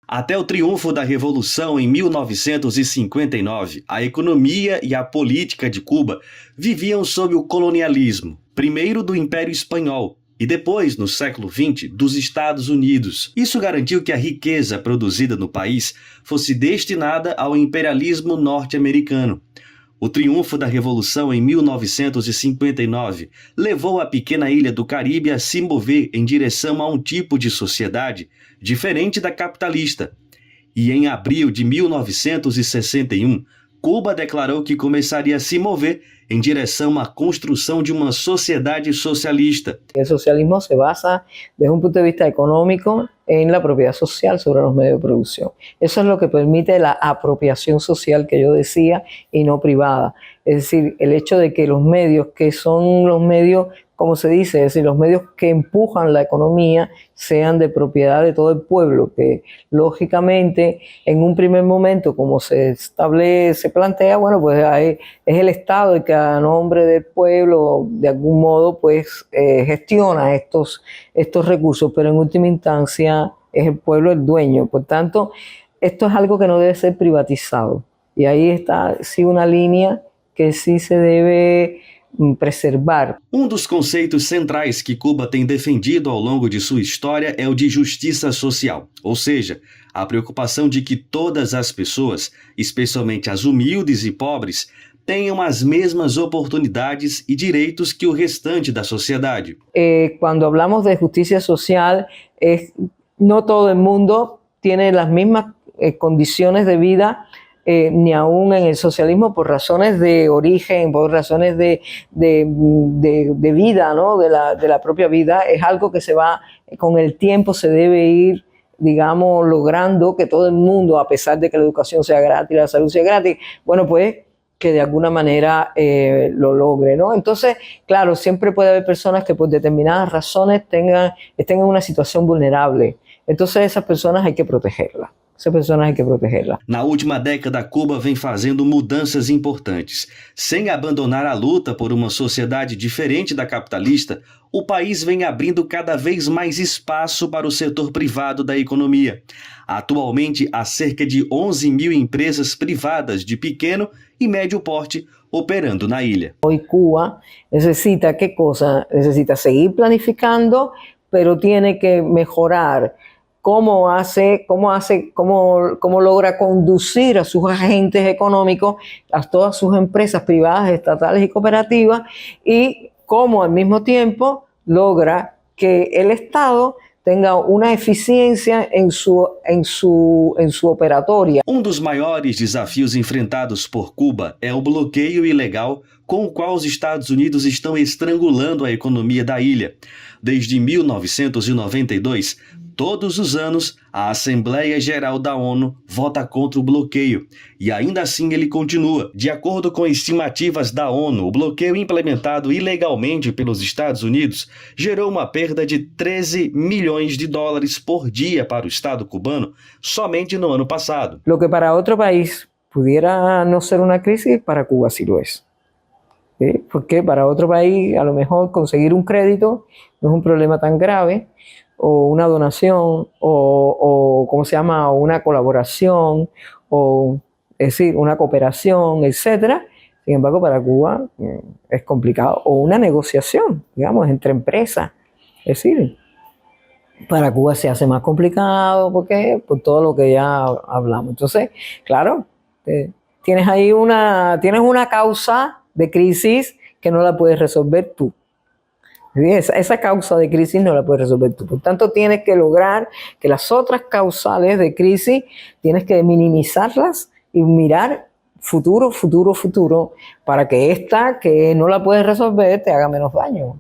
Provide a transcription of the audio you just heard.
Até o triunfo da Revolução em 1959, a economia e a política de Cuba viviam sob o colonialismo, primeiro do Império Espanhol e depois, no século XX, dos Estados Unidos. Isso garantiu que a riqueza produzida no país fosse destinada ao imperialismo norte-americano. O triunfo da Revolução em 1959 levou a pequena ilha do Caribe a se mover em direção a um tipo de sociedade diferente da capitalista. E em abril de 1961, Cuba declarou que começaria a se mover em direção à construção de uma sociedade socialista. El socialismo se basa desde un punto de vista económico en la propiedad social sobre los medios de producción. Eso es lo que permite la apropiación social que yo decía y no privada. Es decir, el hecho de que los medios, que son los medios, como se dice, es decir, los medios que empujan la economía sean de propiedad de todo el pueblo, que lógicamente en un primer momento, como se plantea, bueno, pues es el Estado el que a nombre del pueblo de algún modo pues gestiona estos recursos, pero en última instancia es el pueblo el dueño. Por tanto, esto es algo que no debe ser privatizado. Y ahí está sí una línea que sí se debe preservar. Dos conceitos centrais que Cuba tem defendido ao longo de sua história é o de justiça social, ou seja, a preocupação de que todas as pessoas, especialmente as humildes e pobres, tenham as mesmas oportunidades e direitos que o restante da sociedade. Cuando hablamos de justicia social, no todo el mundo tiene las mismas condiciones de vida, ni aún en el socialismo, por razones de origen, por razones de vida, ¿no? de la propia vida. Es algo que se va, con el tiempo se debe ir, digamos, logrando que todo el mundo, a pesar de que la educación sea gratis, la salud sea gratis, bueno, pues que de alguna manera lo logre, ¿no? Entonces, claro, siempre puede haber personas que por determinadas razones estén en una situación vulnerable. Entonces, esas personas hay que protegerlas. Na última década, Cuba vem fazendo mudanças importantes. Sem abandonar a luta por uma sociedade diferente da capitalista, o país vem abrindo cada vez mais espaço para o setor privado da economia. Atualmente, há cerca de 11 mil empresas privadas de pequeno e médio porte operando na ilha. Hoy Cuba necesita, ¿qué cosa? Necesita seguir planificando, pero tiene que mejorar cómo logra conducir a sus agentes económicos, a todas sus empresas privadas, estatales y cooperativas, y cómo al mismo tiempo logra que el Estado tenga una eficiencia en su operatoria. Dos maiores desafios enfrentados por Cuba é o bloqueio ilegal com o qual os Estados Unidos estão estrangulando a economia da ilha. Desde 1992, todos os anos, a Assembleia Geral da ONU vota contra o bloqueio, e ainda assim ele continua. De acordo com estimativas da ONU, o bloqueio implementado ilegalmente pelos Estados Unidos gerou uma perda de 13 milhões de dólares por dia para o Estado cubano somente no ano passado. Lo que para outro país pudiera no ser una crisis, para Cuba sí lo es. ¿Sí? Porque para otro país a lo mejor conseguir un crédito no es un problema tan grave, o una donación, o ¿cómo se llama? Una colaboración, o es decir, una cooperación, etcétera. Sin embargo, para Cuba es complicado. O una negociación, digamos, entre empresas. Es decir, para Cuba se hace más complicado porque por todo lo que ya hablamos. Entonces, claro, tienes ahí una causa de crisis que no la puedes resolver tú. Esa causa de crisis no la puedes resolver tú. Por tanto, tienes que lograr que las otras causales de crisis, tienes que minimizarlas y mirar futuro, para que esta que no la puedes resolver te haga menos daño.